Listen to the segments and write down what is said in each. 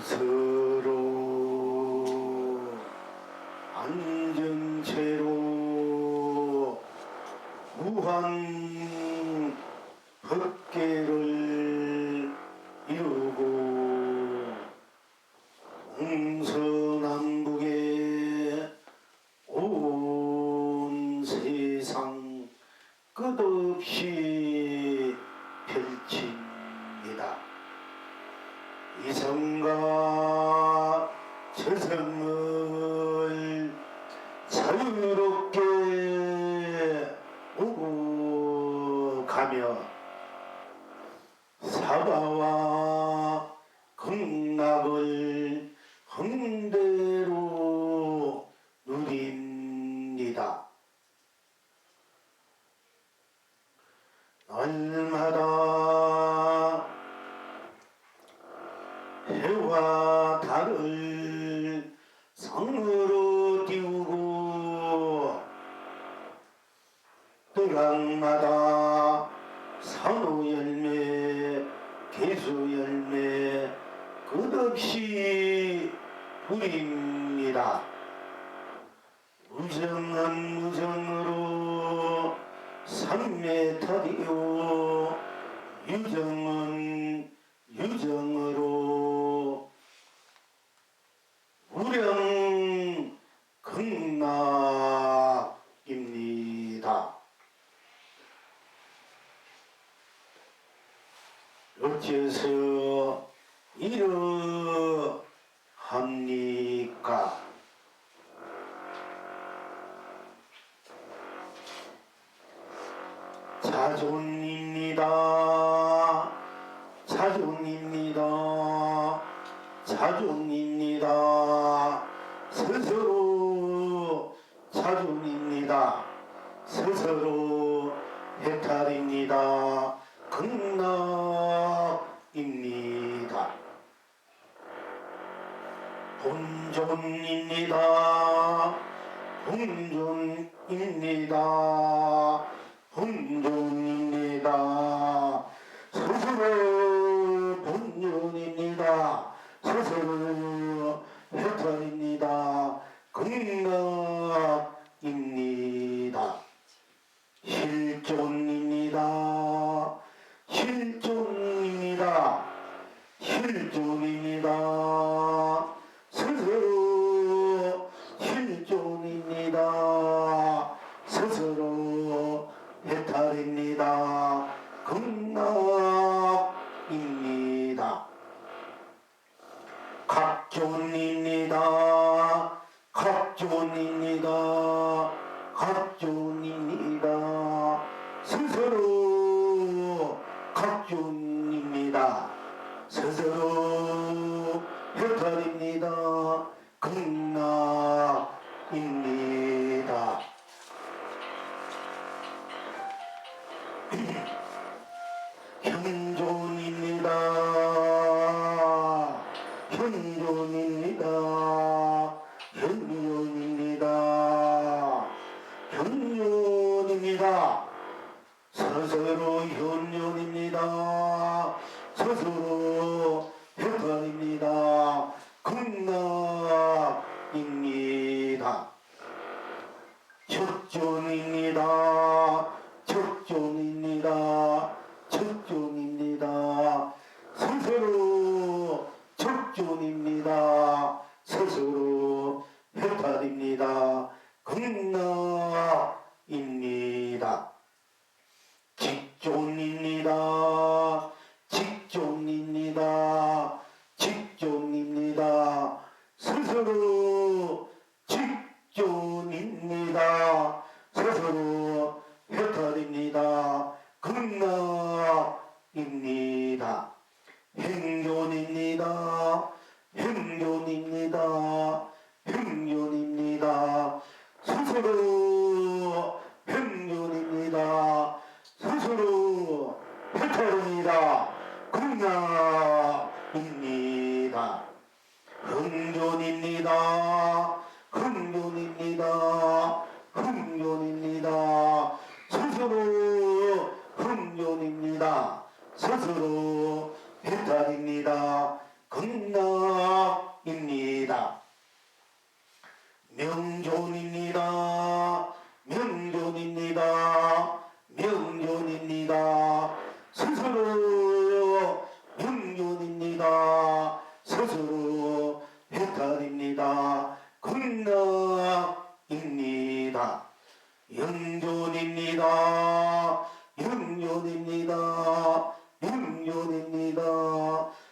스스로 앉은 채로 무한 법계를 이루고 동서남북의 온 세상 끝없이 펼칩니다. 이성과 저성을 자유롭게 오고 가며 사바와 극락을 흥대로 누립니다. 날마다 해와 달을 성으로 띄우고 또락마다 산호열매 개수열매 끝없이 부립니다. 무정은 무정으로 삼매탈이요 유정은 유정으로 무령 극락입니다. 어째서 이러합니까? 자존입니다. 자존입니다. 자존입니다. 스스로 자존입니다. 스스로 해탈입니다. 극락입니다. 본존입니다. 본존입니다. 본존입니다. 스스로 본존입니다. 스스로 해탈입니다. 극락입니다. 실존입니다. 실존입니다. 실존입니다. 스스로 실존입니다. 스스로 해탈입니다. 극락입니다. 각존입니다. 각존입니다. 각존입니다. 스스로 각존입니다. 스스로 해탈입니다. 극락입니다. 현존입니다. 현존입니다. 현존입니다. 현존입니다. 스스로 현존입니다. 스스로 해탈입니다. 극락입니다. 적존입니다. 적존입니다. 적존입니다. 스스로 적존입니다. 스스로 해탈입니다. 극락입니다. 직존입니다. 직존입니다. 직존입니다. 스스로 직존입니다. 스스로 해탈입니다. 극락입니다. 행존입니다. 행존입니다. 행존입니다. 스스로 명존입니다. 명존입니다. 명존입니다. 스스로 명존입니다. 스스로 해탈입니다. 극락입니다. 영존입니다. 영존입니다. 영존입니다.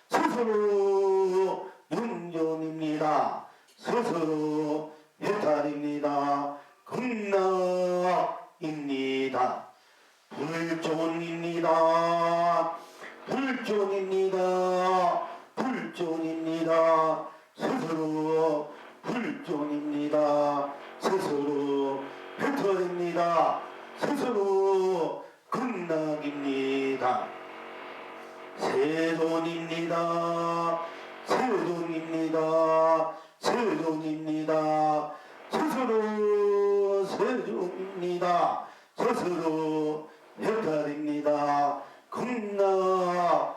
스스로 영존입니다. 스스로 해탈입니다. 극락입니다. 불존입니다. 불존입니다. 불존입니다. 스스로 불존입니다. 스스로 해탈입니다. 스스로 극락입니다. 세존입니다. 세존입니다. 세존입니다. 스스로 세존입니다. 스스로 해탈입니다. 극락입니다.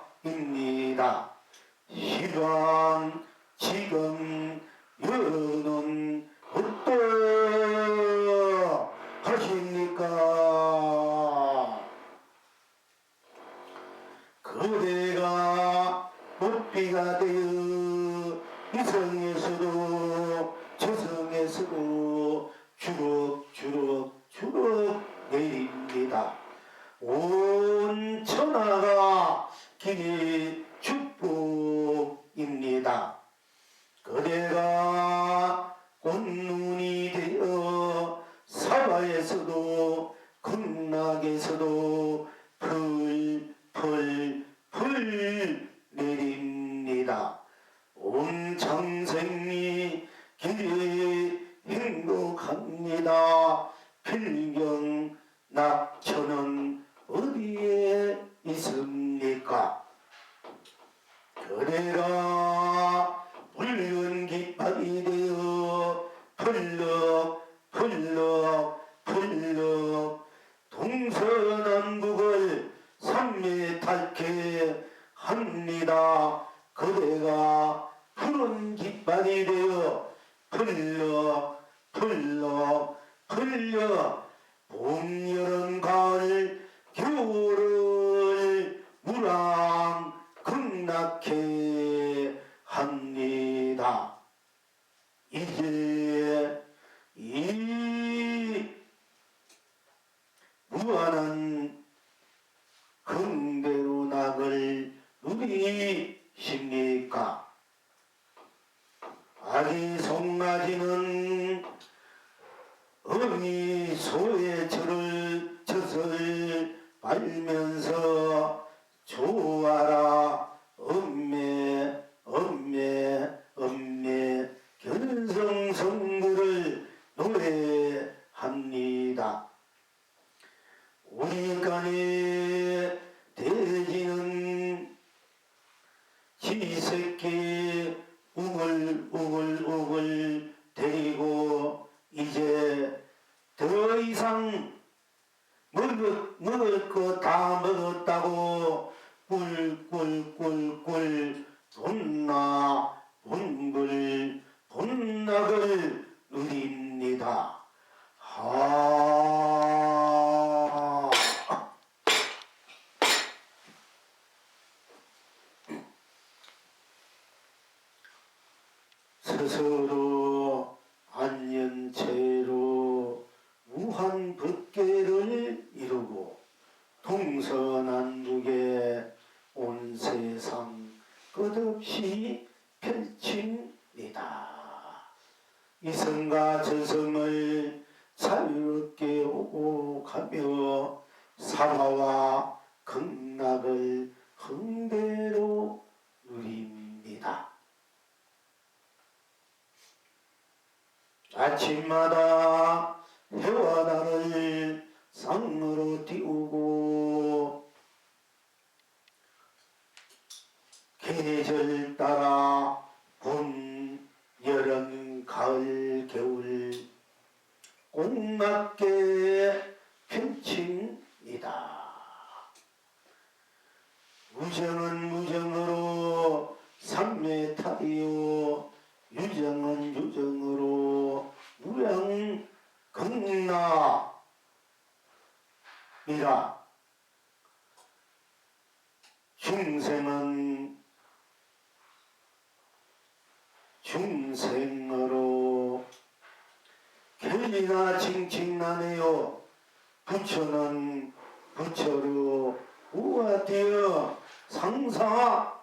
시간 지금 여는 어떠하십니까? 그대가 꽃비가 되어 이성에서도 저성에서도 주럭주럭 내립니다. 온 천하가 길이 축복입니다. 그대가 꽃눈이 되어 사바에서도 극락에서도 풀 내립니다. 온 장생이 길이 행복합니다. 필경 낙천은 어디에 있습니까? 그대가 붉은 깃발이 되어 펄럭 동서남북을 삼매탈케 합니다. 그대가 푸른 깃발이 되어 펄럭 봄, 여름, 가을, 겨울을 무랑극락해 합니다. 이제 이 무한한 긍대로낙을 누리십니까? 아기 송아지는 어미 소의 젖을 빨면서 좋아라 엄매 견성성구를 노래합니다. 우리 간에 돼지는 지새끼 우글우글 데리고 이제 더 이상 먹을 거 다 먹었다고 꿀꿀꿀꿀 본락을 누립니다. 스스로 안연체로 무한법계를 이루고 동서남북에 온 세상 끝없이 펼칩니다. 이성과 저성을 자유롭게 오고 가며 사화와 극락을 흥대로 누립니다. 아침마다 해와 달을 쌍으로 띄우고 계절 따라 봄, 여름, 가을, 겨울 공맞게 펼칩니다. 무정은 무정으로 삼매탈이요 유정은 유정으로 무량 극락이라 중생으로 kel리나 칭칭나네요. 부처는 부처로 우화되어 상사되어입니다.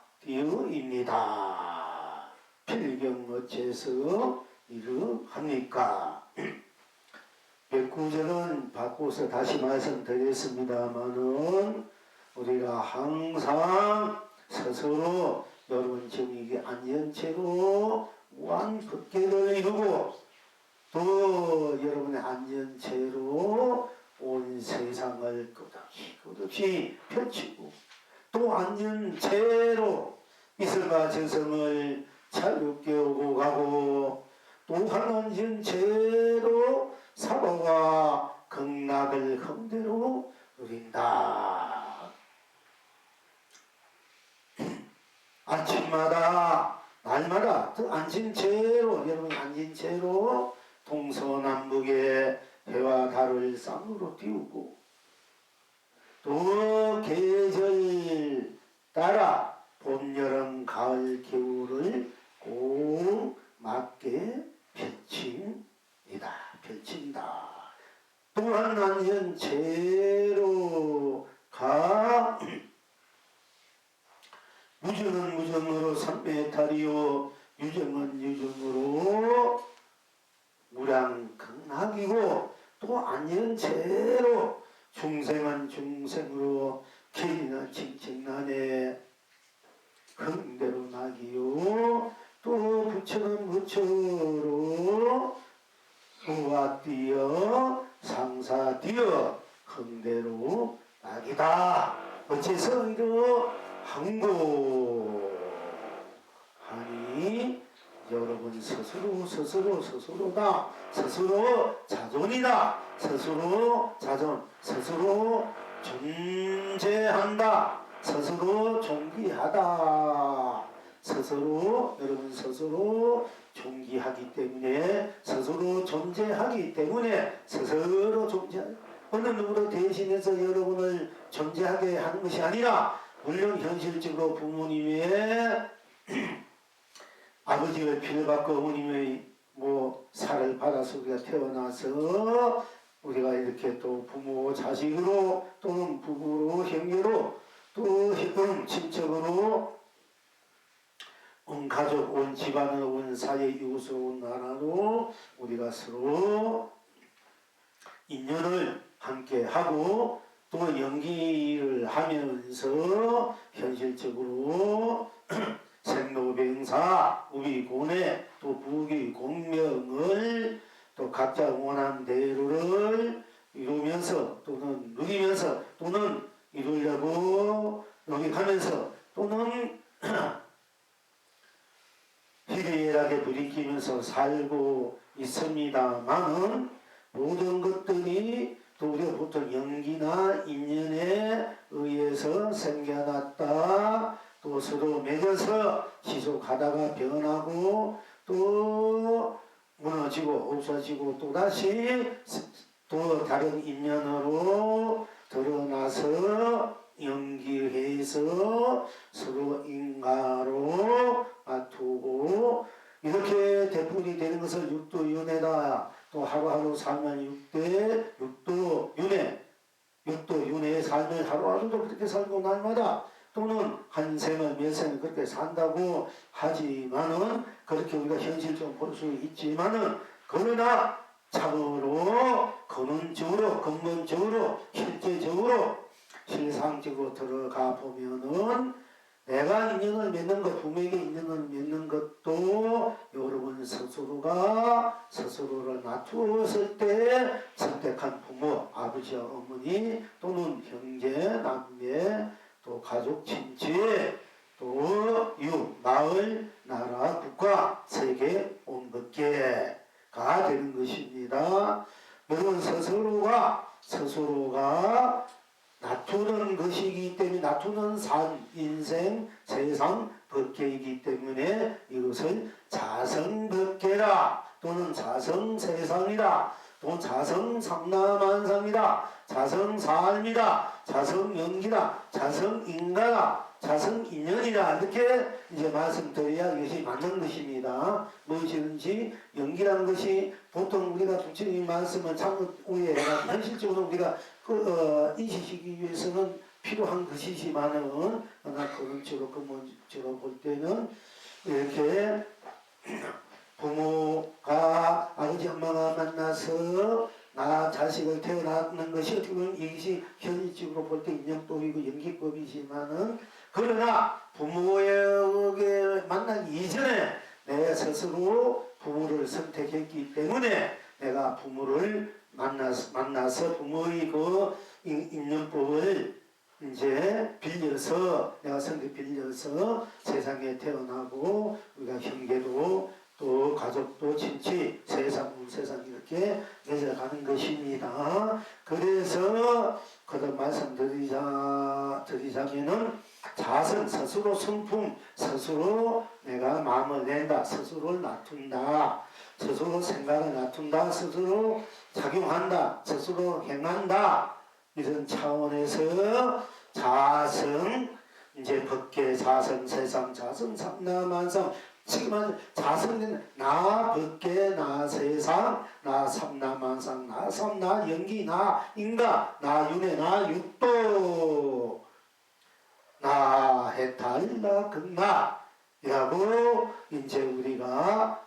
필경 어째서 이러합니까? 109절은 바꿔서 다시 말씀드렸습니다마는 우리가 항상 스스로 여러분 지금 이게 안전체로 무한법계를 이루고 또 여러분의 안전체로 온 세상을 끝없이 펼치고 또 안전체로 이슬과 저성을 자유롭게 오고 가고 또한 안전체로 사고와 극락을 흥대로 누린다. 아침마다 날마다 또 안진채로 여러분 안진채로 동서남북의 해와 달을 쌍으로 띄우고 또 계절 따라 봄, 여름, 가을, 겨울을 꼭 맞게 펼친다. 또한 안전체로가 무정은 무정으로 삼매탈이요 유정은 유정으로 무량극락이고 또 안전체로 중생은 중생으로 길이나 칭칭난에 흥대로 나기요 또 부처는 부처로 우화되어 상사되어 흥대로 나기다. 어째서 이러한고 하니 여러분 스스로다. 스스로 자존이다. 스스로 자존, 스스로 존재한다. 스스로 존귀하다. 여러분 스스로 존귀하기 때문에 스스로 존재하기 때문에 스스로 어느 누구로 대신해서 여러분을 존재하게 하는 것이 아니라 물론 현실적으로 부모님의 아버지의 피를 받고 어머님의 살을 받아서 우리가 태어나서 우리가 이렇게 또 부모 자식으로 또는 부부로 형제로 또 친척으로 온 가족, 온 집안을, 온 사회, 이웃으로, 온 나라로 우리가 서로 인연을 함께 하고 또 연기를 하면서 현실적으로 생로병사, 우비고뇌, 또 부귀 공명을 또 각자 원한 대로를 이루면서 또는 누리면서 또는 이루려고 노력하면서 또는 희리애락에 부딪히면서 살고 있습니다만은 모든 것들이 또 우리가 보통 연기나 인연에 의해서 생겨났다. 또 서로 맺어서 지속하다가 변하고 또 무너지고 없어지고 또다시 또 다른 인연으로 드러나서 연기해서 서로 인가로 맞추고 이렇게 대풀이 되는 것을 육도윤회다. 또 하루하루 살면 육도윤회의 삶을 하루하루도 그렇게 살고 날마다 또는 한 생을 몇 생을 그렇게 산다고 하지만은 그렇게 우리가 현실적으로 볼 수 있지만은 그러나 참으로 근원적으로 근본적으로 실제적으로 실상적으로 들어가 보면은 내가 인연을 맺는 것, 부모에게 인연을 맺는 것도 여러분 스스로가 스스로를 낮추었을 때 선택한 부모, 아버지와 어머니 또는 형제, 남매 또 가족, 친지, 또 이웃, 마을, 나라, 국가, 세계, 온 법계가 되는 것입니다. 여러분 스스로가 낮추는 것이기 때문에 낮추는 삶, 인생, 세상, 법계이기 때문에 이것을 자성법계라 또는 자성세상이라 또 자성삼라만상이다. 자성사알미다. 자성연기다. 자성인가다. 자성인연이다. 이렇게 이제 말씀드려야 이것이 맞는 것입니다. 무엇이든지 연기라는 것이 보통 우리가 부처님 말씀은 참고 후에 현실적으로 우리가 인식시키기 위해서는 필요한 것이지만은 그러나 그런처럼 근본적으로 볼 때는 이렇게 부모가 아버지 엄마가 만나서 나 자식을 태어나는 것이 어떻게 보면 이것이 현실적으로 볼 때 인연법이고 연기법이지만은 그러나 부모에게 만나기 이전에 내 스스로 부모를 선택했기 때문에 내가 부모를 만나서 부모의 그 인연법을 이제 빌려서 내가 성격 빌려서 세상에 태어나고 우리가 형제도 또 가족도 친치 세상 이렇게 맺어가는 것입니다. 그래서 거듭 말씀드리자면은 자성 스스로 성품 스스로 내가 마음을 낸다 스스로를 놔둔다 스스로 생각을 놔둔다 스스로 작용한다 스스로 행한다 이런 차원에서 자성 이제 법계 자성 세상 자성 삼라만상 지금 자성은 나 법계 나 세상 나 삼라만상 나 삼 나 연기 나 인가 나 윤회 나 육도 나 해탈 나 극나 이라고 이제 우리가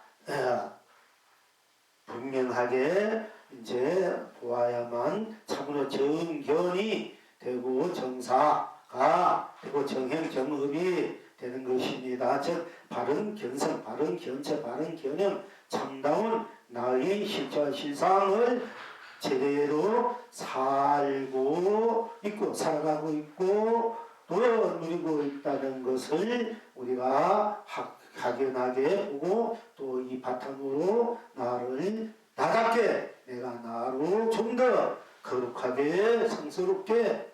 분명하게 이제 보아야만 참으로 정견이 되고 정사가 되고 정행정업이 되는 것입니다. 즉 바른 견성, 바른 견체, 바른 견형, 참다운 나의 실존 실상을 제대로 살고 있고 살아가고 있고 또 누리고 있다는 것을 우리가 확연하게 보고 또 이 바탕으로 나를 나답게 내가 나로 좀 더 거룩하게 성스럽게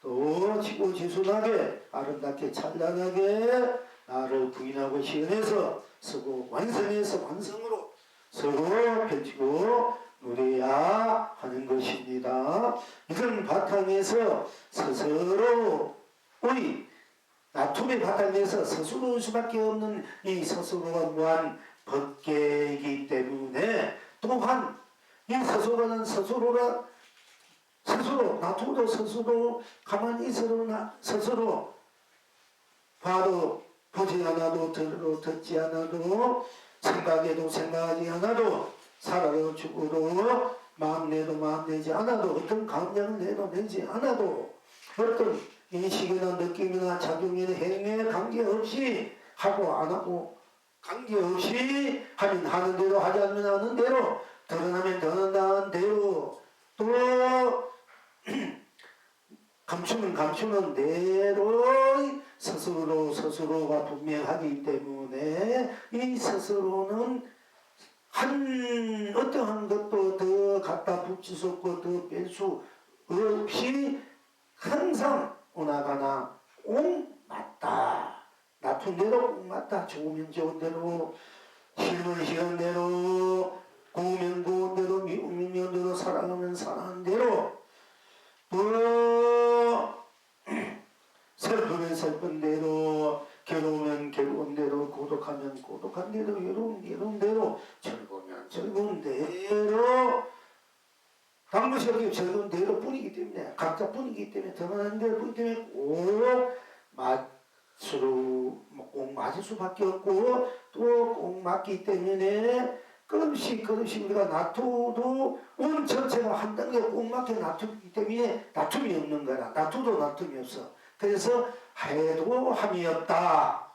또 지고지순하게 아름답게 찬란하게 나를 부인하고 시연해서 쓰고 완성해서 완성으로 서로 펼치고 누려야 하는 것입니다. 이런 바탕에서 스스로 우리 나툼의 바탕에서 스스로일 수밖에 없는 이 스스로가 무한 법계이기 때문에 또한 이 스스로는 스스로 나투도 스스로 가만히 있어도 스스로 봐도 보지 않아도 들어도 듣지 않아도 생각해도 생각하지 않아도 살아도 죽어도 마음 내도 마음 내지 않아도 어떤 감정을 내도 내지 않아도 어떤 인식이나 느낌이나 작용이나 행위에 관계없이 하고 안 하고 관계없이 하면 하는 대로 하지 않으면 하는 대로 드러나면 드러나는 대로 또 감추면 감추는 대로 스스로가 분명하기 때문에 이 스스로는 어떠한 것도 더 갖다 붙일 수 없고 더 뺄 수 없이 항상 오나가나 꼭 맞다. 나쁜 대로 꼭 맞다. 좋으면 좋은 대로 싫으면 싫은 대로 고우면 고운 대로 미우면 미운 대로 사랑하면 사랑하는 대로 또 슬프면 슬픈 대로 괴로우면 괴로운 대로 고독하면 고독한 대로 외로운 대로 즐거우면 즐거운 대로 당부시 여기 즐거운 대로 뿐이기 때문에 각자 뿐이기 때문에 드러나는 대로 뿐이기 때문에 꼭 맞을 수밖에 없고 또 꼭 맞기 때문에 그릇이 우리가 놔둬도 온 전체가 한 단계 꼭 맞게 놔두기 때문에 다툼이 없는 거라. 놔둬도 다툼이 없어. 그래서 해도 함이 없다.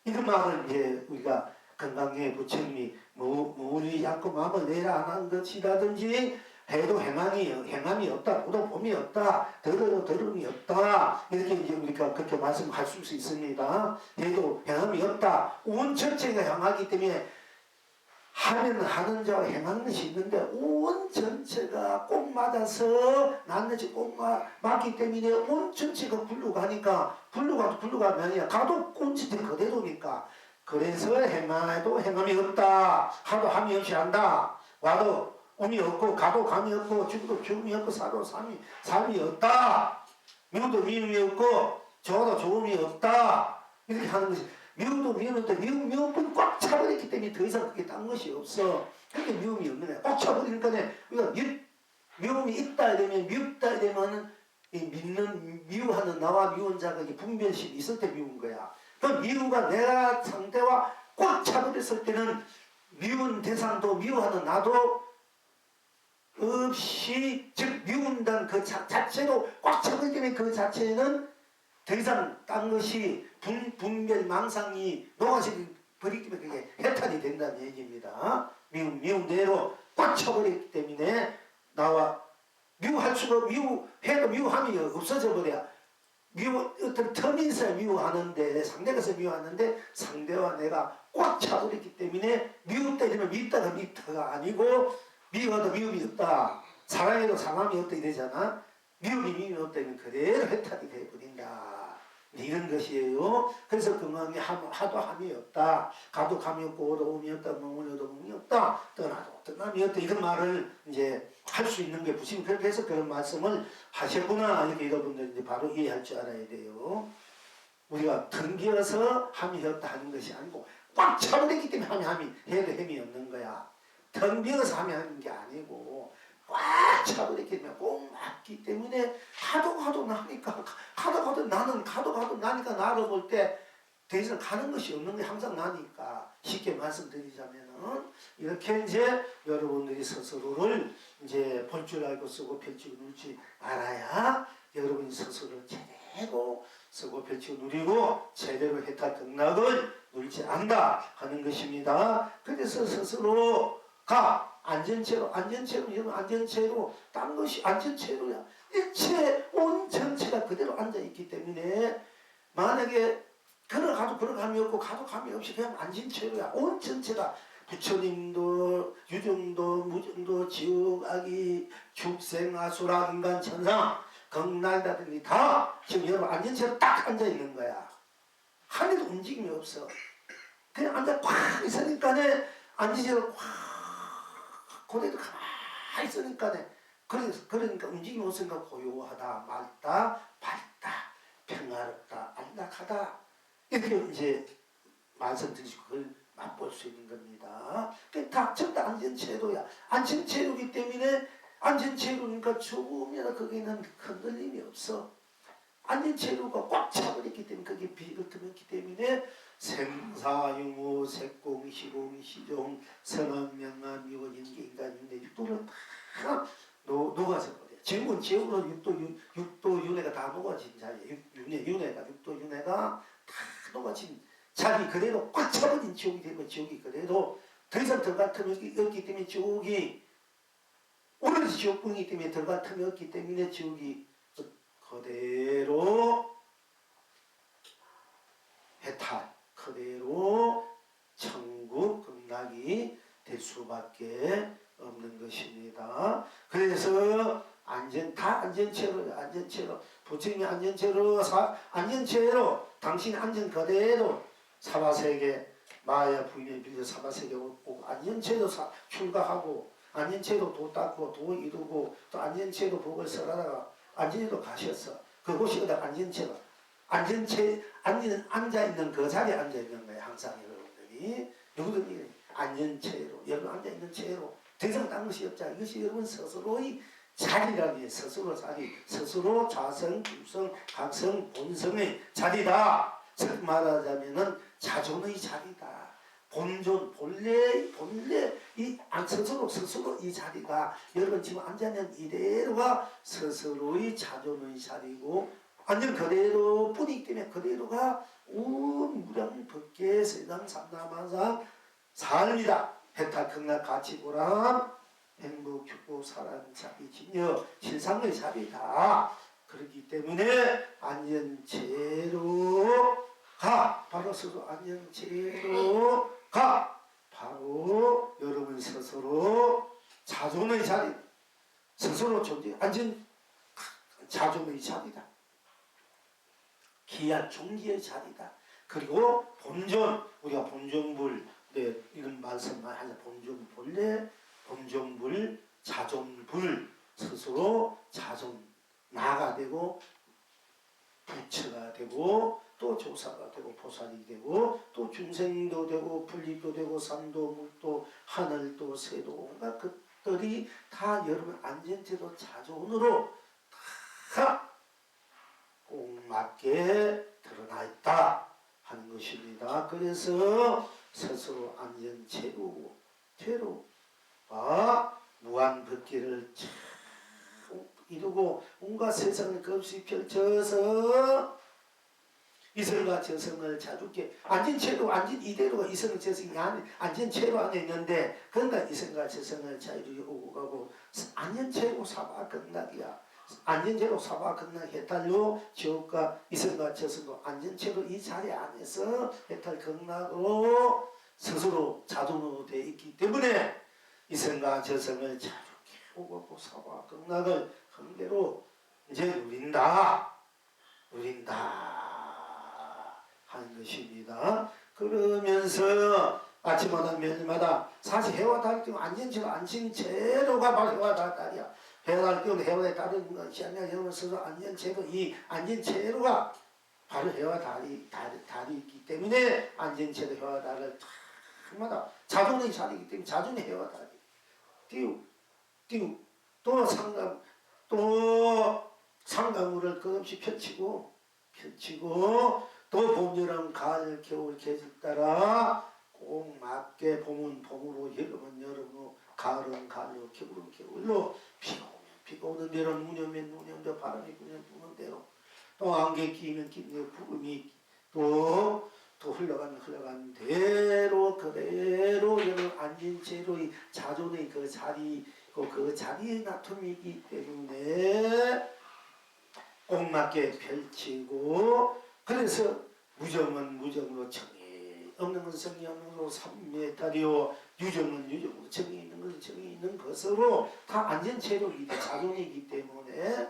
이런 말을 이제 우리가 건강에 부처님이 무리 않고 마음을 내라 안 한 것이라든지 해도 행함이 없다. 보도 봄이 없다. 들어도 들음이 없다. 이렇게 이제 우리가 그렇게 말씀할 수 있습니다. 해도 행함이 없다. 온 전체가 향하기 때문에 하면 하는 자와 행하는 것이 있는데 온 전체가 꼭 맞아서 난 것이 꼭 맞기 때문에 온 전체가 굴러가니까 굴러가면 아니야. 가도 온 전체 그대로니까 그래서 행해도 행함이 없다. 하도 함이 없이 한다. 와도 음이 없고 가도 감이 없고 죽어도 죽음이 없고 살도 삶이 없다. 미워도 미움이 없고 좋아도 좋음이 없다. 이렇게 하는 것이 미워도 미움인데 미움은 꽉 차버렸기 때문에 더 이상 그게 딴 것이 없어. 그게 미움이 없는 거야. 꽉 차버리니까 우리가 미움이 있다 이러면 미웠다 이러면 미워하는 나와 미운 자가 분별심이 있을 때 미운 거야. 그 미우가 내가 상대와 꽉 차버렸을 때는 미운 대상도 미워하는 나도 없이 즉 미운다는 그 자체로 꽉 차버리기 때문에 그 자체는 더 이상 딴 것이 분별 망상이 녹아져 버리기 때문에 그게 해탈이 된다는 얘기입니다. 미운 대로 꽉 차버리기 때문에 나와 미워할 수가 미워해도 미워함이 없어져 버려. 어떤 텀이 있어야 미워하는데 상대가서 미워하는데 상대와 내가 꽉 차버렸기 때문에 미웠다 이러면 미웠다가 아니고 미워도 미움이 없다. 사랑해도 상함이 없다 이러잖아. 미움이 없다 이러면 그대로 해탈이 되어버린다. 이런 것이에요. 그래서 그 마음이 하도 함이 없다. 가도 감이 없고 오도 음이 없다. 머물러도 음이 없다. 떠나도 떠남이 없다. 이런 말을 이제 할 수 있는 게 부심 그렇게 해서 그런 말씀을 하셨구나. 이렇게 여러분들 이제 바로 이해할 줄 알아야 돼요. 우리가 텅비어서 함이 없다 하는 것이 아니고 꽉 차버렸기 때문에 함이 해도 힘이 없는 거야. 텅비어서 함이 하는 게 아니고 꽉 차버렸기 때문에 꼭 맞기 때문에 가도 나니까 가도 나니까 나를 볼 때 더 이상 가는 것이 없는 게 항상 나니까 쉽게 말씀드리자면은 이렇게 이제 여러분들이 스스로를 이제 볼 줄 알고 쓰고 펼치고 누리지 알아야 여러분이 스스로를 제대로 쓰고 펼치고 누리고 제대로 해탈 등락을 누리지 않는다 하는 것입니다. 그래서 스스로가 안전체로 딴 것이 안전체로야. 일체 온 전체가 그대로 앉아있기 때문에 만약에 가도 감이 없고 가도 감이 없이 그냥 안전체로야. 온 전체가 부처님도 유정도 무정도 지옥 악이 축생 아수라 인간 천상 극락이라든지 다 지금 여러분 안전체로 딱 앉아있는 거야. 하늘도 움직임이 없어. 그냥 앉아 꽉 있으니까 안전체로 꽉 고대도 가만히 있으니까 그러니까 움직임이 없으니까 고요하다 맑다 밝다 평화롭다 안락하다 이렇게 이제 말씀드리시고 그걸 맛볼 수 있는 겁니다. 다 전부 다 안전체로야. 안전체로기 때문에 안전체로니까 조금이나 거기는 흔들림이 없어. 안전체로가 꽉 차버렸기 때문에 그게 비을틈었기 때문에 생사유무 색공 시공 시종 선언명암 유언인계 인간인데 육도는 다 녹아져 버려. 지금은 지옥으로 육도 윤회가 다 녹아진 자리에 육도 윤회가 다 녹아진 자리 그대로 꽉 차버린 지옥이 되면 지옥이 그대로 더 이상 들어갈 틈이 없기 때문에 지옥이 오늘 지옥분이기 때문에 들어갈 틈이 없기 때문에 지옥이 그대로 해탈 그대로 천국 극락이 될 수밖에 없는 것입니다. 그래서 다 안전체로 부처님이 안전체로 당신이 안전 그대로 사바세계 마야 부인에 빌려 사바세계 오고 안전체로 출가하고 안전체로 도 닦고 도 이루고 또 안전체로 복을 설하다가 안전체로 가셨어. 그곳이 어디 안전체로 앉아있는 그 자리에 앉아있는 거예요. 항상 여러분들이 누구든지 안전체로 여러분 앉아있는 채로 더 이상 딴 것이 없자. 이것이 여러분 스스로의 자리라는 게 스스로 자리, 스스로 자성, 중성, 각성, 본성의 자리다. 즉 말하자면은 자존의 자리다. 본존, 본래 이 스스로 이 자리가 여러분 지금 앉아있는 이대로가 스스로의 자존의 자리고 완전 그대로 뿐이기 때문에 그대로가 무량 법계 세상 삼다만상 삶이다. 해탈 극락 가치보람 행복 축복 사랑 자비 진여 실상의 자리다. 그렇기 때문에 안전체로 가 바로 스스로 안전체로 가 바로 여러분 스스로 자존의 자리 스스로 존재 자존의 자리다. 기한 종기의 자리다. 그리고 본존 우리가 본존불 이런 말씀만 하자. 본존 본래 본존불 자존불 스스로 자존 나가 되고 부처가 되고 또 조사가 되고 보살이 되고 또 중생도 되고 불리도 되고 산도 물도 하늘도 새도 온갖 것들이 다 여러분 안전제도 자존으로 다 꼭 맞게 드러나 있다 하는 것입니다. 그래서 스스로 안전제로 무한법계를 참 이루고 온갖 세상을 겁시 펼쳐서 이성과 저성을 자주게 안전체로 이대로가 이성과 저성이 안전체로 안에 있는데 그러니까 이성과 저성을 자유롭게 오고 가고 안전체로 사바극락이야. 안전체로 사바극락 해탈로 지옥과 이성과 저성도 안전체로 이 자리 안에서 해탈극락으로 스스로 자존으로 되어 있기 때문에 이성과 저성을 자주게 오고 가고 사바극락을 한대로 이제 누린다 하는 것입니다. 그러면서 아침마다 매일마다 사실 해와 달 때는 안전체로 안전체로가 바로 해와 달이야. 해와 달 때는 해와에 따르는 것이 아니라 여러분 스스로 안전체로 이 안전체로가 바로 해와 달이 있기 때문에 안전체로 해와 달을 마다 자존의 자리이기 때문에 자존의 해와 달이 띄우 또 상강물을 끝없이 펼치고 또 봄, 여름, 가을, 겨울, 계절 따라 꼭 맞게 봄은 봄으로, 여름은 여름으로, 가을은 가을로, 겨울은 겨울로 비가 오는 대로 눈이 오면 눈이 오고 바람이 부면 부는 대로 또 안개 끼면 끼는 구름이 또 흘러가는 대로 그대로 여러분 앉은 채로 이 자존의 그 자리에 나툼이기 때문에 꼭 맞게 펼치고 그래서 무정은 무정으로 정이 없는 것은 정이 없는 것으로 삼매탈이요 유정은 유정으로 정이 있는 것은 정이 있는 것으로 다 안전체로 자존이기 때문에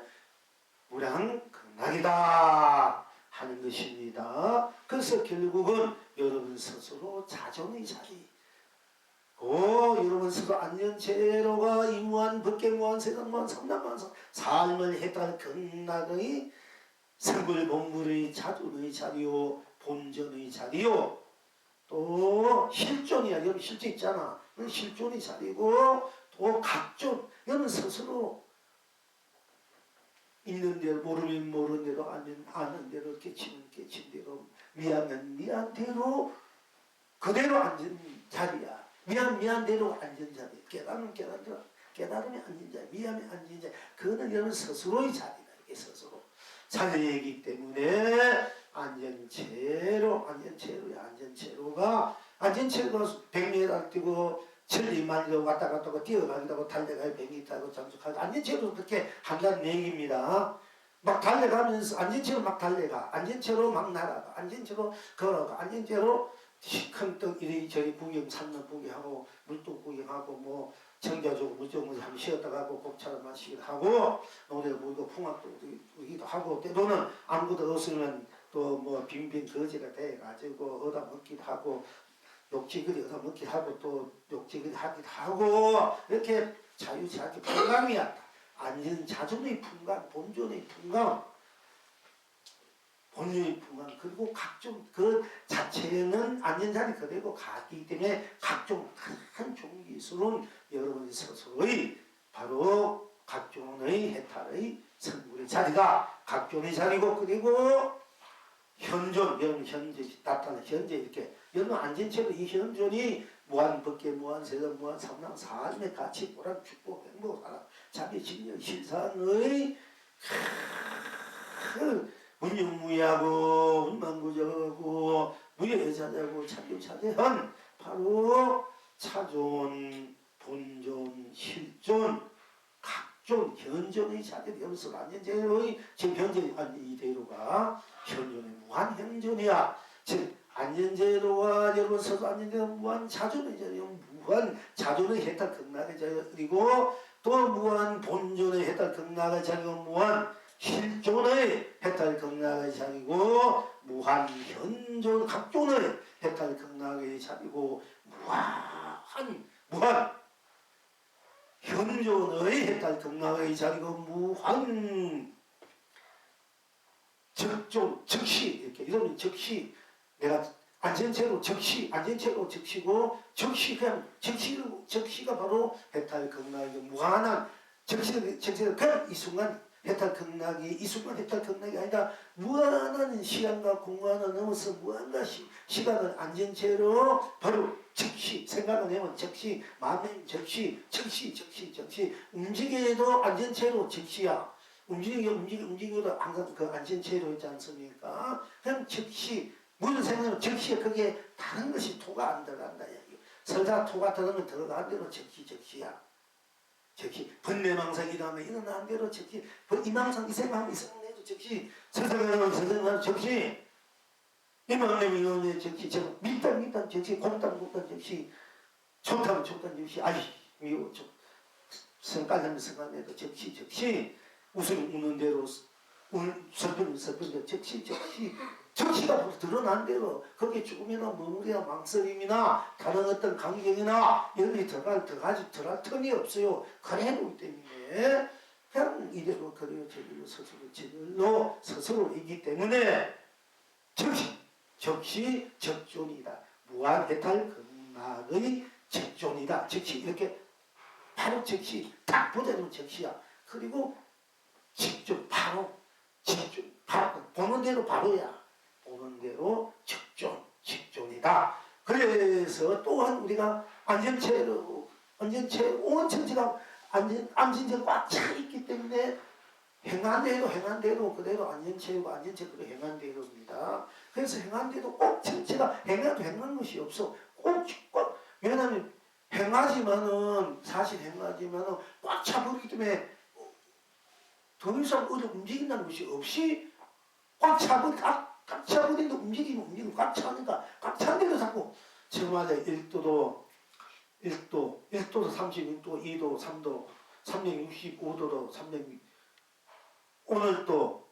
무량극락이다 하는 것입니다. 그래서 결국은 여러분 스스로 자존의 자리 여러분 스스로 안전체로가 이무한 법계무한 세상무한 삼남무한 삶을 해탈 극락의 성불본불의 자존의 자리요 본전의 자리요 또 실존이야. 여러분 실존 있잖아. 실존의 자리고 또 각존 여러분 스스로 있는 대로 모르면 모르는 대로 아는 대로 깨치면 깨친 대로 미안면 미안 대로 그대로 앉은 자리야. 미안 대로 앉은 자리. 깨달으면 깨달은 대로 깨달으면 앉은 자리. 미안면 앉은 자리. 그거는 여러분 스스로의 자리다. 이게 스스로 자리이기 때문에 안전체로가 백미를 뛰고 천리만리로 왔다 갔다 하고 뛰어가기도 하고 달려가요. 백미 타고 장수하고 안전체로 그렇게 한다는 얘기입니다. 막 달려가면서 안전체로 막 달려가 안전체로 막 날아가 안전체로 걸어가 안전체로 큰 떡 이리저리 구경 산림 구경하고 물도 구경하고 뭐 정자주고 무정을 한번 쉬었다 가고 곱차를 마시기도 하고 노래 부르고 풍악도 부르기도 하고 때로는 아무것도 없으면 또 뭐 빙빙 거지가 돼가지고 얻어먹기도 하고 욕지거리 얻어먹기도 하고 또 욕지거리 하기도 하고 이렇게 자유자기 풍감이야. 안전 자존의 풍감 본존의 풍감 본연의 풍감 그리고 각종 그 자체는 안전자리 그대로 가기 때문에 각종 한 종기술은 여러분 스스로의 바로 각종의 해탈의 선불의 자리가 각종의 자리고 그리고 현존 여러분 현재 나타나 현재 이렇게 여러분 안전체로 이 현존이 무한법계 무한세상 무한삼랑 삶의 가치 보람 축복 행복 사랑 자비 진열 실상의 문영무야고 운만구적하고 무예자자고 참교차대한 바로 차존 본존 실존 각존 현존의 자리를 여기서 안전제로의 지금 현존 이대로가 현존의 무한현존이야. 즉 안전제로와 여러분 서도 안전제로 무한 자존의 자리 무한 자존의 해탈 극락의 자리고 또 무한 본존의 해탈 극락의 자리고 무한 실존의 해탈 극락의 자리고 무한 현존 각존의 해탈 극락의 자리고 무한 현존의 해탈 극락의 자리가 무한 적존 즉시 이렇게 이러면 즉시 내가 안전체로 즉시 안전체로 즉시고 즉시 그냥 즉시가 바로 해탈 극락의 무한한 즉시가 그냥 이 순간 해탈 극락이 이 순간 해탈 극락이 아니다. 무한한 시간과 공간을 넘어서 무한한 시간을 안전체로 바로 즉시 생각을 하면 즉시 마음의 즉시 움직여도 안전체로 즉시야. 움직여도 항상 그 안전체로 있지 않습니까? 그냥 즉시 무슨 생각은 즉시에 그게 다른 것이 토가 안 들어간다. 설사 토가 들어가면 들어간 대로 즉시야. 즉시 번뇌망상이 다음에 일어난 대로 즉시 이 망상 이 생각 이 생각해도 즉시 서생하는 즉시 이 마음이 이혼에 즉시 밀당 즉시 곰당 즉시 좋다면 즉시 아이 미워 성깔하면 성깔해도 즉시 웃으는 대로 슬프면 대로 즉시가 바로 드러난 대로 거기에 죽음이나 머무리나 망설임이나 다른 어떤 강경이나 여기 들어갈 틈이 없어요. 그래놓기 때문에 그냥 이대로 그래요. 저기로 스스로이기 때문에 즉시 적존이다. 무한해탈 극락의 적존이다. 즉시 이렇게 바로 즉시 딱 보자면 즉시야. 그리고 직접 바로 보는 대로 바로야. 보는 대로 직존이다. 그래서 또한 우리가 안전체로 온 천지가 안전체가 꽉 차 있기 때문에 행한 대로 그대로 안전체고 안전체로 행한 대로입니다. 그래서 행한 대로 꼭 천지가 행한 것이 없어. 꼭 왜냐하면 사실 행하지만은 꽉 차버리기 때문에 더 이상 어디 움직인다는 것이 없이 꽉 차버린데 움직이면 꽉 차니까 꽉 차는데도 자꾸 지금마다 1도도 36도 2도 3도 365도로 300 오늘도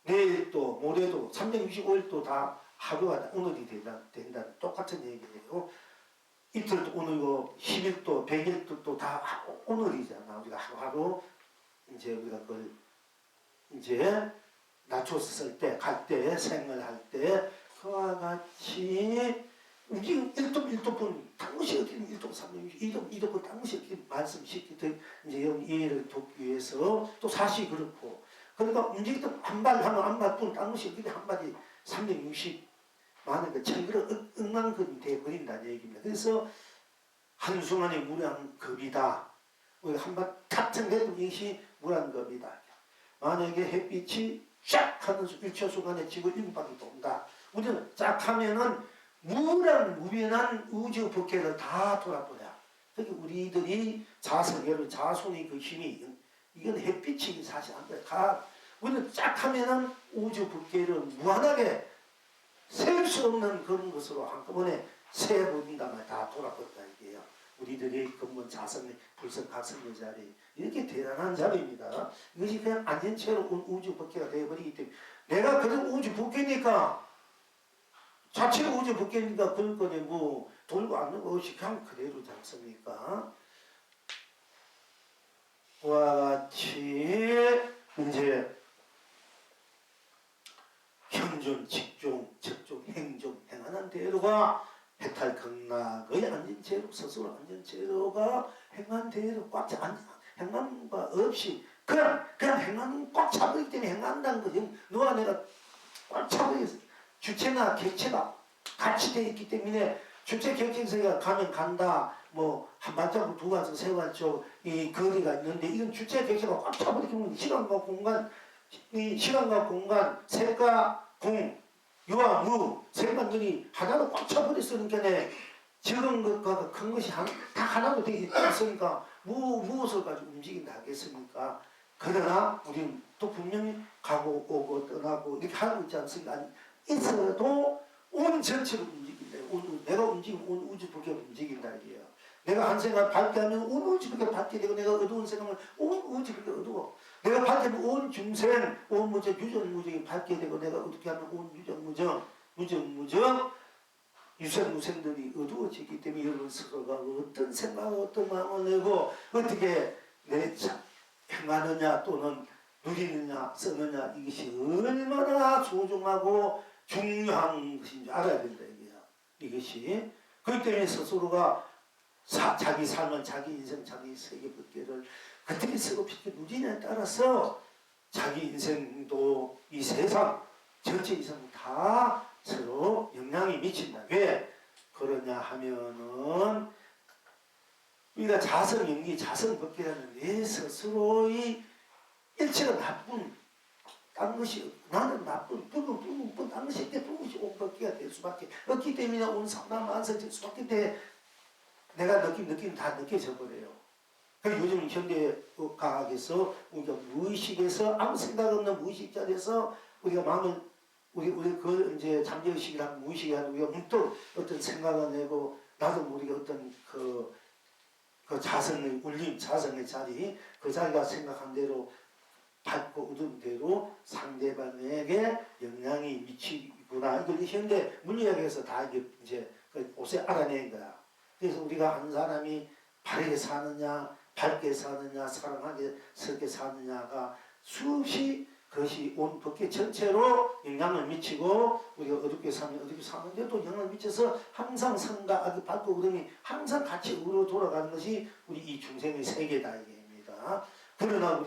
내일도 모레도 365일도 다 하루가 오늘이 된다 똑같은 얘기예요. 이틀도 오늘이고 10일도 100일도 다 오늘이잖아. 우리가 하루 이제 우리가 그걸 이제 낮춰서 쓸 때, 갈 때, 생활할 때 그와 같이 움직임 1도분 당시 어떻게 1도 3도 2도분 당시 어떻게 말씀시키듯 이제 이해를 돕기 위해서 또 사실 그렇고 그러니까 움직이던 한 발 하면 한 발뿐 당시 어떻게 한 발이 360만원 그 천그릇 억만근이 되어버린다는 얘기입니다. 그래서 한순간에 무량겁이다. 우리가 한발 탁 해도 이것이 무량겁이다. 만약에 햇빛이 쫙 하는 1초 순간에 지구 7바퀴 돈다. 우리는 쫙 하면은 무변한 우주 법계를 다 돌아버려. 그러니까 우리들이 자손의 그 힘이 이건 햇빛이 사실 안 돼. 우리는 쫙 하면은 우주 법계를 무한하게 셀 수 없는 그런 것으로 한꺼번에 세버린다면 다 돌아버린다 이게요. 우리들이 근본 자성의 불성각성의 자리 이렇게 대단한 자리입니다. 이것이 그냥 안전체로 온 우주 법계가 되어버리기 때문에 내가 그런 우주 법계니까 자체가 우주 법계니까 그럴 거네 뭐 돌고 앉는 것이 그냥 그대로지 않습니까? 그와 같이 이제 현존, 직존, 적존, 행하는 대로가 해탈 극락의 안전체로 스스로 안전체로가 행한 대로 꽉 차 행함과 없이 그냥 행하는 꽉 차버리기 때문에 행한다는 거지. 너와 내가 꽉 차버리겠어. 주체나 객체가 같이 되어 있기 때문에 주체 객체가 가면 간다. 뭐 한 발자국 두 발자국 세 발자국 이 거리가 있는데 이건 주체 객체가 꽉 차버리면 시간과 공간 색과 공 유와 무 색만들이 하나로 꽉 차버렸으니까 적은 것과 큰 것이 다 하나로 되어 있으니까 무엇을 가지고 움직인다 하겠습니까? 그러나 우리는 또 분명히 가고 오고 떠나고 이렇게 하고 있지 않습니까? 있어도 온 전체를 움직인다. 내가 움직이면 온 우주 법계가 움직인다 이게요. 내가 한 생각 밝게 하면 온 우주 법계가 밝게 되고 내가 어두운 생각을 온 우주 법계가 어두워. 내가 밝게 하면 온 중생, 온 무정, 유정무정이 밝게 되고 내가 어떻게 하면 온 유정무정 유생무생들이 어두워지기 때문에 여러분 스스로가 어떤 생각을 어떤 마음을 내고 어떻게 행하느냐 또는 누리느냐 쓰느냐 이것이 얼마나 소중하고 중요한 것인지 알아야 된다 이게야. 이것이 그렇기 때문에 스스로가 자기 삶은 자기 인생 자기 세계법계를 어떻게 쓰고 쉽게 누리냐에 따라서 자기 인생도 이 세상 전체 이상 다 서로 영향이 미친다. 왜 그러냐 하면은 우리가 자성연기 자성법계라는 내 스스로의 일체가 나쁜 딴 것이 나는 나쁜 부분 딴 것이 내 부분이 온 법계가 될 수밖에 없기 때문에 온 상담만서질 수밖에 돼. 내가 느끼는 다 느껴져 버려요. 그래서 요즘 현대 과학에서 우리가 무의식에서 아무 생각 없는 무의식 자리에서 우리가 마음을 우리 그 이제 잠재의식이랑 무의식이랑 우리가 문득 어떤 생각을 내고 나도 모르게 어떤 그 자성의 울림, 자성의 자리 그 자리가 생각한 대로 밝고 어두운 대로 상대방에게 영향이 미치구나. 이걸 현대 물리학에서 다 이제 옷에 알아낸 거야. 그래서 우리가 한 사람이 바르게 사느냐, 밝게 사느냐, 사랑하게 스럽게 사느냐가 수없이 그것이 온 법계 전체로 영향을 미치고 우리가 어둡게 사면 어둡게 사는데도 영향을 미쳐서 항상 선과 악이 밝고 어둠이 항상 같이 으로 돌아가는 것이 우리 이 중생의 세계다 이게입니다. 그러나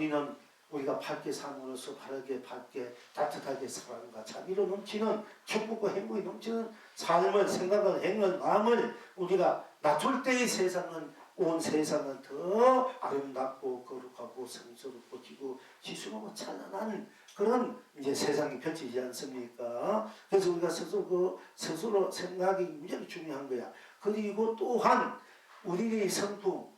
우리가 밝게 삶으로써 바르게 밝게 따뜻하게 사랑과 자비로 넘치는 축복과 행복이 넘치는 삶을 생각을 행을 마음을 우리가 낮출 때의 세상은 온 세상은 더 아름답고 거룩하고 성스럽고 지고 지수하고 찬란한 그런 이제 세상이 펼치지 않습니까? 그래서 우리가 스스로 생각이 굉장히 중요한 거야. 그리고 또한 우리의 성품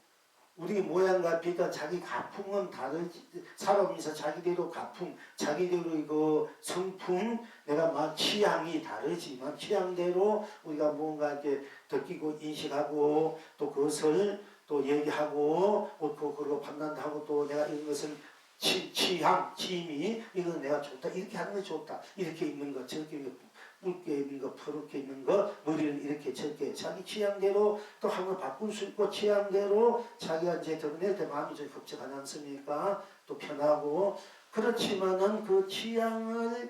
우리 모양과 비가 자기 가풍은 다르지. 사람이서 자기대로 가풍, 자기대로 그 성품, 내가 취향이 다르지만 취향대로 우리가 뭔가 이렇게 느끼고 인식하고 또 그것을 또 얘기하고 그리고 판단하고 또 내가 이런 것은 취향, 취미, 이건 내가 좋다. 이렇게 하는 게 좋다. 이렇게 있는 것, 저렇게 붉게 있는 거, 푸르게 있는 거, 머리를 이렇게 저렇게 자기 취향대로 또 한번 바꿀 수 있고 취향대로 자기가 이제 드러낼 때 마음이 좀 흡족하지 않습니까? 또 편하고 그렇지만은 그 취향을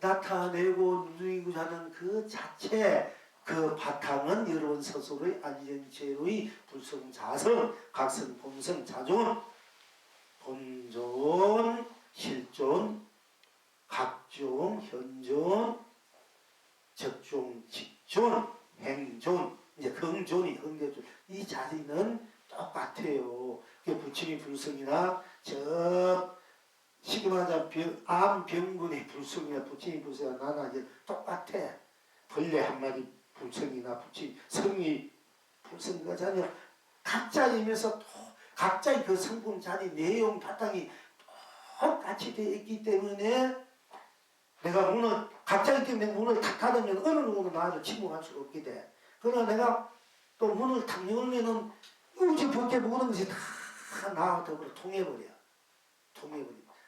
나타내고 누리고자 하는 그 자체 그 바탕은 여러분 스스로의 안전체의 불성, 자성, 각성, 본성, 자존, 본존, 실존, 각존, 현존, 적존, 직존, 행존, 이제 긍존이 흥대존 이 자리는 똑같아요. 부침이 불성이나 저 시그마자 암병군의 불성이나 부침이 불성이나 나나 이제 똑같아. 벌레 한 마리 불성이나 부침 성이 불성이가 자녀 각자이면서 또 각자의 그 성품 자리 내용 바탕이 똑같이 되어 있기 때문에 내가 문을 각자이기 때문에 문을 탁 닫으면 어느 누구도 나를 침묵할 수가 없게 돼. 그러나 내가 또 문을 탁 열면은 우주 밖에 모든 것이 다 나와 더불어 통해버려.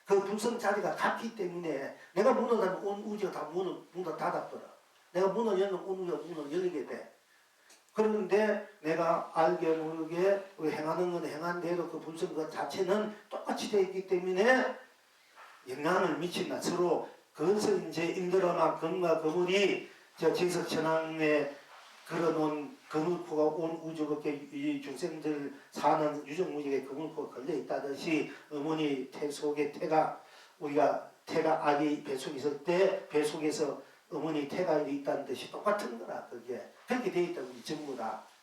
그 불성 자리가 같기 때문에 내가 문을 닫으면 온 우주가 다 문을 닫아버려. 내가 문을 열면 온 우주가 문을 열게 돼. 그런데 내가 알게 모르게 행하는 건 행한 대로 그 불성 그 자체는 똑같이 되어 있기 때문에 영향을 미친다. 서로 그것을 이제 인드라나 금과 거물이 저 지석천왕에 걸어놓은 거물코가 온 우주밖에 이 중생들 사는 유정무직에 거물코가 걸려있다듯이 어머니 태 속에 태가 우리가 태가 아기 뱃속에 있을 때 뱃속에서 어머니 태가 있다는 듯이 똑같은 거라. 그게 그렇게 되어 있다. 우리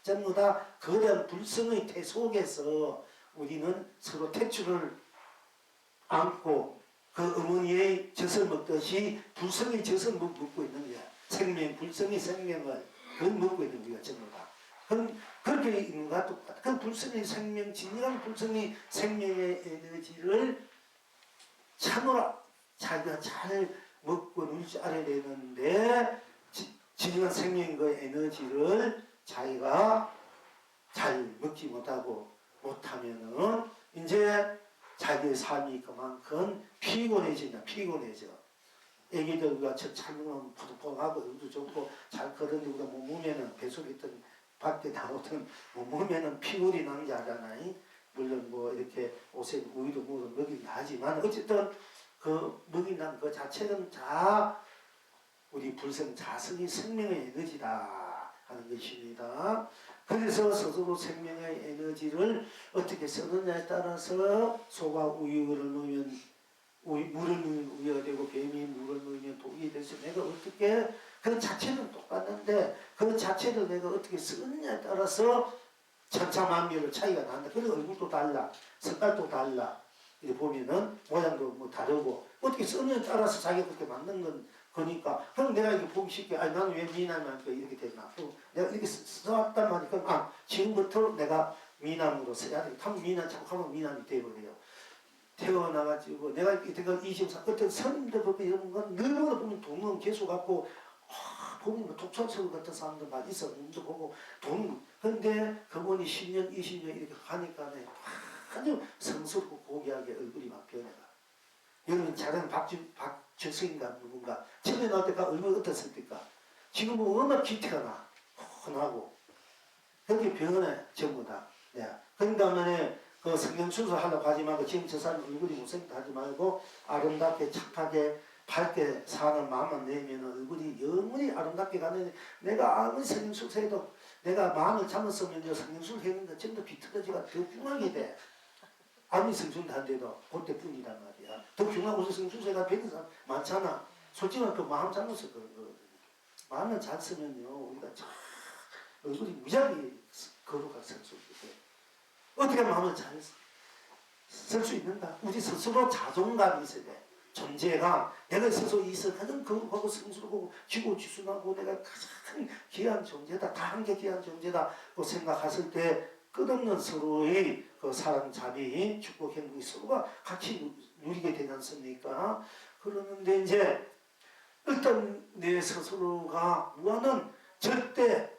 전부 다 그런 불성의 태 속에서 우리는 서로 태출을 안고 그 어머니의 젖을 먹듯이 불성의 젖을 먹고 있는 거야. 불성의 생명을 그걸 먹고 있는 우리가 전부 다. 그렇게 있는 것과 똑같아. 그 불성의 생명, 진정한 불성의 생명의 에너지를 참으로 자기가 잘 먹고 누릴 줄 알아야 되는데 진정한 생명의 그 에너지를 자기가 잘 먹지 못하면은 이제 자기의 삶이 그만큼 피곤해져. 애기들과 촬영하면 푸득푸득하고 얼굴도 좋고 잘 걸어지고 몸무게는 배속에 있던 밖에 나오던 몸무게는 피골이 난 게 하잖아요. 물론 뭐 이렇게 옷에 우유도 먹이긴 하지만 어쨌든 그 먹이난 그 자체는 다 우리 불생 자성이 생명의 에너지다 하는 것입니다. 그래서 스스로 생명의 에너지를 어떻게 쓰느냐에 따라서 소가 우유를 넣으면 물을 넣으면 우유가 되고 뱀이 물을 넣으면 독이 돼서 내가 어떻게 그 자체는 똑같는데 그 자체를 내가 어떻게 쓰느냐에 따라서 천차만별로 차이가 난다. 그래서 얼굴도 달라, 색깔도 달라. 이렇게 보면은 모양도 뭐 다르고 어떻게 쓰느냐에 따라서 자기가 그렇게 만든 건 거니까. 그럼 내가 이렇게 보기 쉽게 아니 나는 왜 미남이니까 이렇게 됐나? 내가 이렇게 써왔단 말이니까 아 지금부터 내가 미남으로 써야 돼. 하면 미남 자꾸 하면 미남이 되어버려요. 태어나가지고 내가 이때가 24 어떤 선임들 보면 이런 건 늙어도 보면 돈은 계속 갖고 보면 독설설 같은 사람들 많이 있어. 눈도 보고 돈 근데 그분이 10년 20년 이렇게 가니까 아주 성스럽고 고귀하게 얼굴이 막 변해가. 여러분 잘하는 박주승인가 누군가 처음에 나올 때가 얼굴 어떻습니까? 지금은 얼마나 기태가 나 훤하고 그렇게 변해 전부 다. 네. 그 다음에 그 성형수술 하려고 하지 말고 지금 저 사람 얼굴이 못생겼다 하지 말고 아름답게 착하게 밝게 사는 마음만 내면 얼굴이 영원히 아름답게 가는. 내가 아무리 성형수술해도 내가 마음을 잘못쓰면 성형수술 했는데 전부 비틀어지가 더 흉하게 돼. 아무리 성형수술 한데도 그때뿐이란 말이야. 더 흉하고 성형수술해가 배는 사람 많잖아. 솔직히 그 마음 잘못서 그런 거거든요. 마음을 잘 쓰면요 우리가 참 얼굴이 무지하게 거룩하게 쓸 수 있게 돼. 어떻게 마음을 잘 쓸 수 있는가? 우리 스스로 자존감이 있어야 돼. 존재감. 내가 스스로 있어 가장 거룩하고 성스럽고 지고지순하고 내가 가장 귀한 존재다. 다 함께 귀한 존재다고 생각했을 때 끝없는 서로의 그 사랑, 자비, 축복, 행복이 서로가 같이 누리게 되지 않습니까? 그러는데 이제 일단 내 스스로가 무한한 절대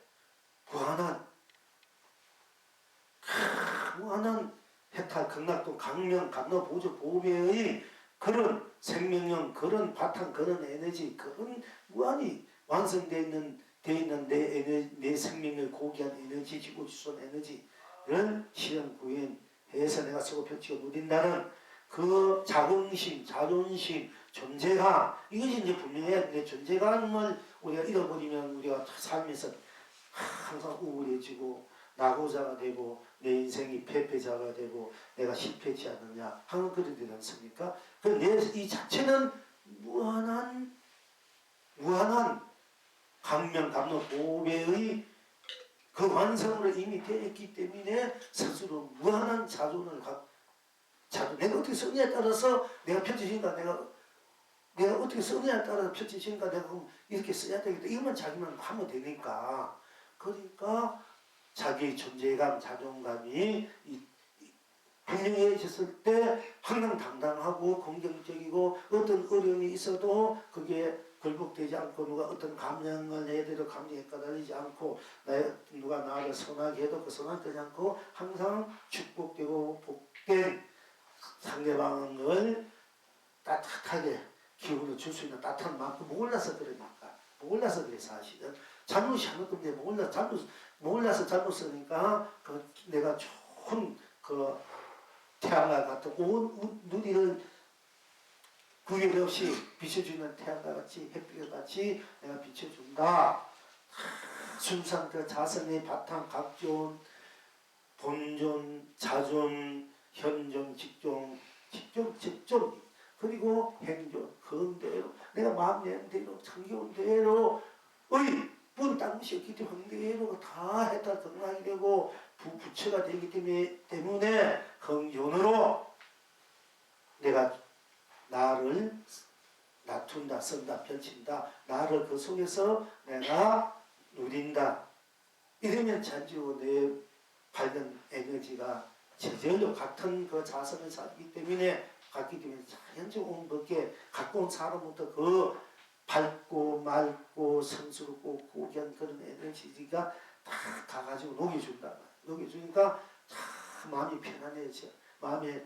무한한 해탈, 극락도, 강명, 감로, 보조, 보배의 그런 생명력, 그런 바탕, 그런 에너지, 그런 무한히 완성되어 있는 내 생명을 고귀한 에너지, 지고지순 에너지를 실현 구현해서 내가 쓰고 펼치고 누린다는 그 자긍심, 자존심, 존재감, 이것이 이제 분명해야 되는데 존재감을 우리가 잃어버리면 우리가 삶에서 항상 우울해지고 낙오자가 되고 내 인생이 패배자가 되고 내가 실패하지 않느냐 하는 그런 되지 않습니까? 이 자체는 무한한 강명, 감로, 보배의 그 완성으로 이미 되어 있기 때문에 스스로 무한한 자존을 내가 어떻게 쓰느냐에 따라서 내가 펼쳐진다. 내가 어떻게 쓰느냐에 따라서 펼쳐진다. 내가 이렇게 써야 되겠다. 이것만 자기만 하면 되니까. 그러니까 자기 존재감, 자존감이 분명해졌을 때 항상 당당하고 긍정적이고 어떤 어려움이 있어도 그게 굴복되지 않고 누가 어떤 감명을 내대로 감정에 까달리지 않고 누가 나를 선하게 해도 그 선하지 않고 항상 축복되고 복된 상대방을 따뜻하게 기운을 줄 수 있는 따뜻한 마음 몰라서 그러니까 몰라서 그래 사실은 잘못이 하는 건데 몰라서 잘못 쓰니까 내가 좋은 태양과 같은 온 누리를 구별 없이 비춰주는 태양과 같이 햇빛과 같이 내가 비춰준다. 순수한 그 자성의 바탕 각존, 본존, 자존, 현존, 직존, 그리고 행존, 그대로 내가 마음 내는 대로 참겨온 대로의 뿐 다른 것이 없기 때문에 흥대로 다 해탈 등락이 되고 부처가 되기 때문에 흥존으로 내가 나를 낮춘다, 쓴다, 펼친다, 나를 그 속에서 내가 누린다. 이러면 자주 내 밝은 에너지가 저절로 같은 그 자선을 살기 때문에 자연적으로 온 법계 갖고 온 사람부터 그 밝고 맑고 성스럽고 고귀한 그런 에너지가 다 가가지고 녹여준다. 녹여주니까 다 마음이 편안해져. 마음에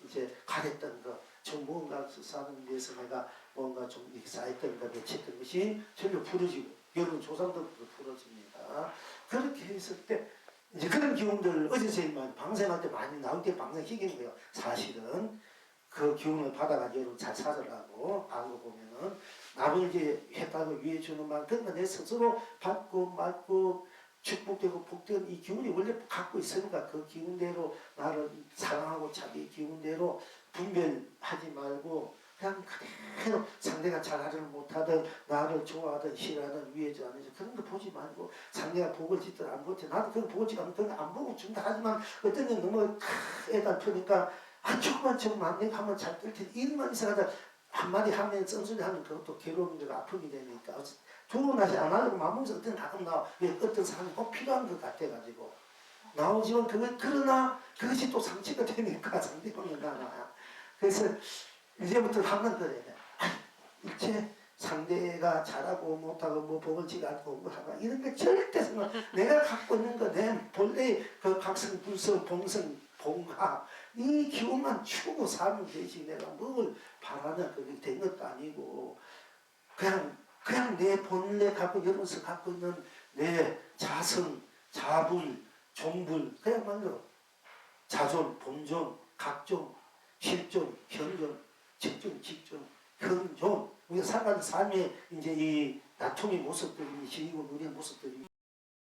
이제 가랬던 거 좀 뭔가 사는 데서 내가 뭔가 좀 이렇게 쌓였던 거 맺혔던 것이 전부 풀어지고 여러분 조상들부터 풀어집니다. 그렇게 했을 때 이제 그런 기운들 어제 선생님 방생할 때 많이 나올 때 방생시키는 거예요. 사실은 그 기운을 받아가지고 여러분 잘 찾으라고 알고 보면은 남을 이제 했다고 위해 주는 만큼 내 스스로 받고 맞고 축복되고 복되는 이 기운이 원래 갖고 있으니까 그 기운대로 나를 사랑하고 자기 기운대로 분별하지 말고 그냥 그대로 상대가 잘하지 못하든 나를 좋아하든 싫어하든 위해지 않으지 그런 거 보지 말고 상대가 복을 짓든 안 보지 나도 그거 보지 않으면 그거 안 보고 준다 하지만 어떤 년 너무 애가 펴니까 조금만 내가 한번 잘 뜰 텐데 일만 있어가지고 한마디 하면 쓴소리 하면 그것도 괴로운 데가 아픔이 되니까 좋은 날씨 안 하려고 마음먹어서 어떤 가끔 나와 어떤 사람이 꼭 필요한 것 같아가지고 나오지만 그러나 그것이 또 상처가 되니까 상대방이 나와요. 그래서 이제부터 한번 그래야 돼. 일체 상대가 잘하고 못하고 뭐 복을 지가 않고 뭐 하고 이런 거 절대 생각 내가 갖고 있는 거 내 본래 그 각성 불성 봉성 봉화 이 기운만 추고 사는 되지 내가 뭘 바라냐 그게 된 것도 아니고 그냥 내 본래 갖고 여러분서 갖고 있는 내 자성 자불 종불 그야말로 자존 본존 각존 실존 현존 직존 직존 현존 우리가 살아가는 삶의 이제 이 나툼의 모습들이 지니고 누리는 모습들이